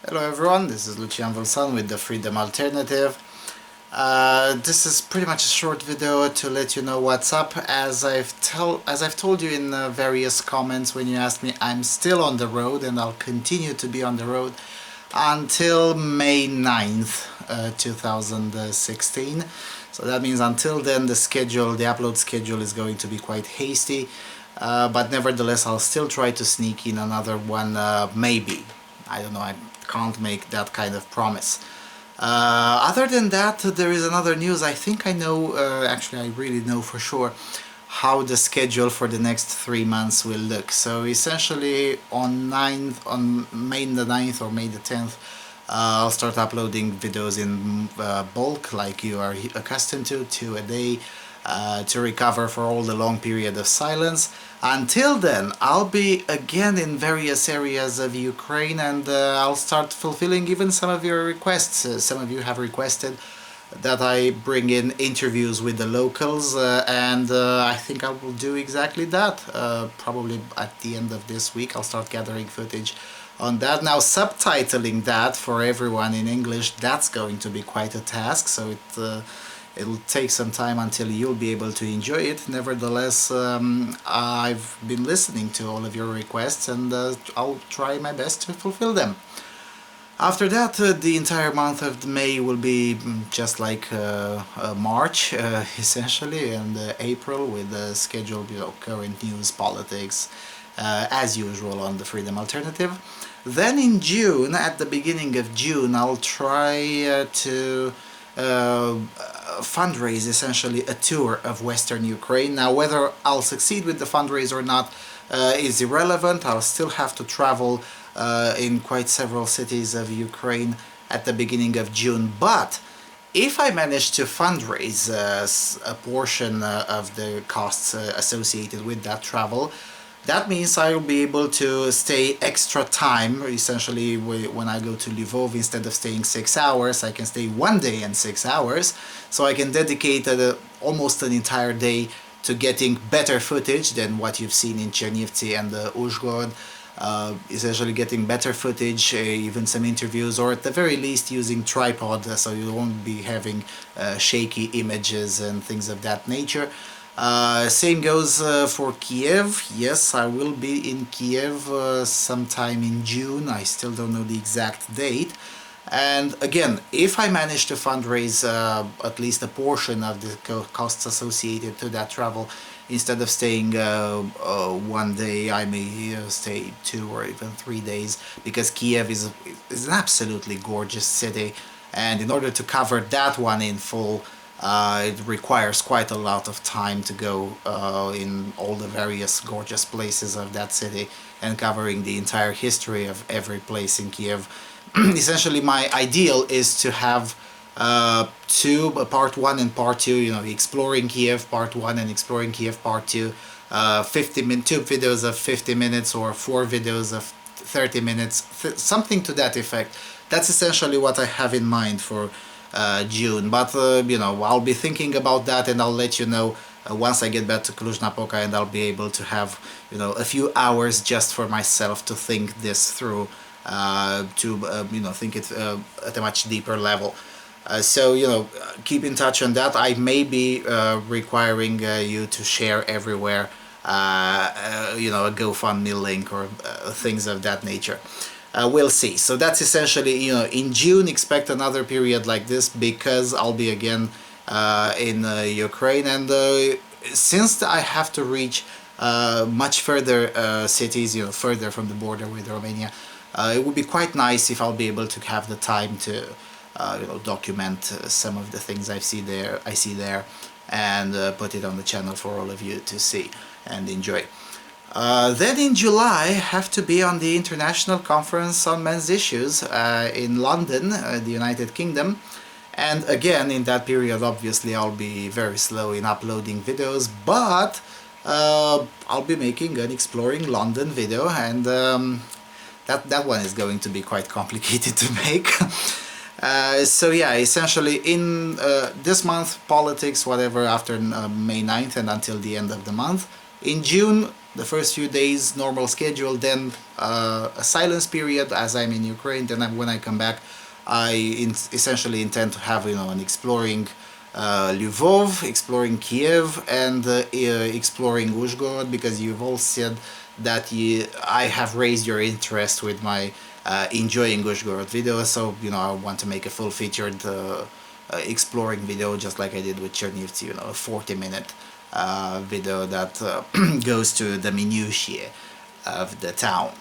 Hello everyone, this is Lucian with the Freedom Alternative. This is pretty much a short video to let you know what's up. As I've told you in various comments when you asked me, I'm still on the road and I'll continue to be on the road until May 9th, 2016. So that means until then the upload schedule is going to be quite hasty. But nevertheless, I'll still try to sneak in another one, maybe. I don't know, I can't make that kind of promise. Other than that, there is another news. I think I know, actually I really know for sure, how the schedule for the next 3 months will look. So essentially on May the 9th or May the 10th, I'll start uploading videos in bulk like you are accustomed to, 2 a day, to recover for all the long period of silence. Until then, I'll be again in various areas of Ukraine, and I'll start fulfilling even some of your requests. Some of you have requested that I bring in interviews with the locals, and I think I will do exactly that. Probably at the end of this week I'll start gathering footage on that. Now, subtitling that for everyone in English, that's going to be quite a task, so it'll take some time until you'll be able to enjoy it. Nevertheless, I've been listening to all of your requests, and I'll try my best to fulfill them. After that, the entire month of May will be just like March, essentially, and April with the scheduled, current news, politics, as usual on the Freedom Alternative. Then in June, at the beginning of June, I'll try to fundraise essentially a tour of Western Ukraine. Now, whether I'll succeed with the fundraise or not is irrelevant. I'll still have to travel in quite several cities of Ukraine at the beginning of June. But if I manage to fundraise a portion of the costs associated with that travel, that means I will be able to stay extra time. Essentially, when I go to Lvov, instead of staying 6 hours, I can stay 1 day and 6 hours. So I can dedicate almost an entire day to getting better footage than what you've seen in Chernivtsi and Uzhhorod. Essentially getting better footage, even some interviews, or at the very least using tripod, so you won't be having shaky images and things of that nature. Same goes for Kiev. Yes, I will be in Kiev sometime in June. I still don't know the exact date. And again, if I manage to fundraise at least a portion of the costs associated to that travel, instead of staying 1 day, I may stay 2 or even 3 days, because Kiev is an absolutely gorgeous city, and in order to cover that one in full, it requires quite a lot of time to go in all the various gorgeous places of that city and covering the entire history of every place in Kiev. Essentially, my ideal is to have part 1 and part 2, exploring Kiev part 1 and exploring Kiev part 2, 2 videos of 50 minutes or 4 videos of 30 minutes, something to that effect. That's essentially what I have in mind for June, but I'll be thinking about that, and I'll let you know once I get back to Cluj Napoca, and I'll be able to have a few hours just for myself to think this through, to think it at a much deeper level. So keep in touch on that. I may be requiring you to share everywhere a GoFundMe link or things of that nature. We'll see. So that's essentially, in June, expect another period like this, because I'll be again in Ukraine, and since I have to reach much further cities, further from the border with Romania, it would be quite nice if I'll be able to have the time to document some of the things I see there, and put it on the channel for all of you to see and enjoy. Then in July, I have to be on the International Conference on Men's Issues in London, the United Kingdom. And again, in that period, obviously, I'll be very slow in uploading videos, but I'll be making an Exploring London video, and that one is going to be quite complicated to make. So yeah, essentially in this month, politics, whatever, after May 9th and until the end of the month. In June, the first few days normal schedule, then a silence period as I'm in Ukraine. Then when I come back, essentially intend to have an exploring Lvov, exploring Kiev, and exploring Uzhgorod, because you've all said that I have raised your interest with my enjoying Uzhgorod video. So I want to make a full featured exploring video, just like I did with Chernivtsi, a 40-minute video that goes to the minutiae of the town.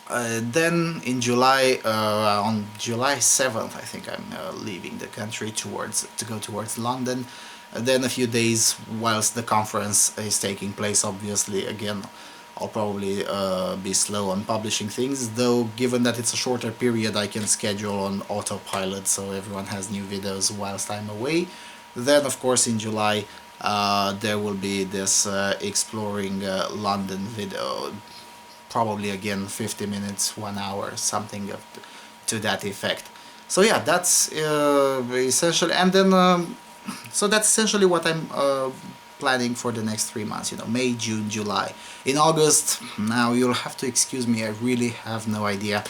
Then in July, on July 7th, I think I'm leaving the country to go towards London. Then a few days whilst the conference is taking place, obviously, again, I'll probably be slow on publishing things, though given that it's a shorter period, I can schedule on autopilot so everyone has new videos whilst I'm away. Then, of course, in July, there will be this exploring London video, probably again 50 minutes, 1 hour, something to that effect. So yeah, that's essentially, and then so that's essentially what I'm planning for the next 3 months, May, June, July. In August, now you'll have to excuse me, I really have no idea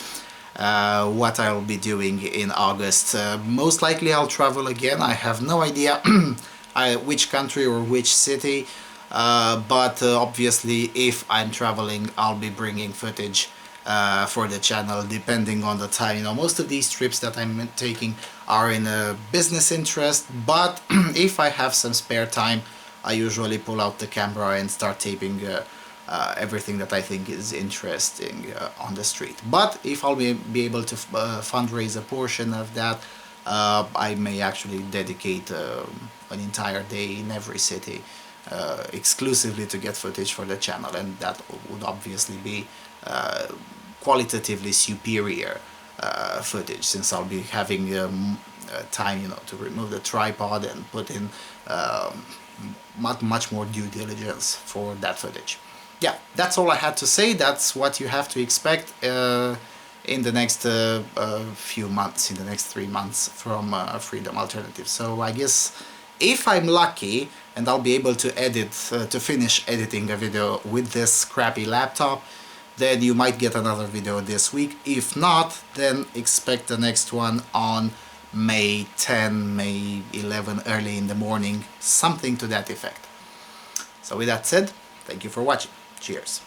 what I'll be doing in August. Most likely I'll travel again. I have no idea which country or which city, but obviously if I'm traveling, I'll be bringing footage for the channel depending on the time. Most of these trips that I'm taking are in a business interest, but if I have some spare time, I usually pull out the camera and start taping everything that I think is interesting on the street. But if I'll be able to fundraise a portion of that, I may actually dedicate an entire day in every city exclusively to get footage for the channel, and that would obviously be qualitatively superior footage, since I'll be having time to remove the tripod and put in much more due diligence for that footage. Yeah, that's all I had to say. That's what you have to expect in the next few months, in the next 3 months from Freedom Alternative. So I guess if I'm lucky and I'll be able to to finish editing a video with this crappy laptop, then you might get another video this week. If not, then expect the next one on May 10, May 11, early in the morning, something to that effect. So with that said, thank you for watching. Cheers.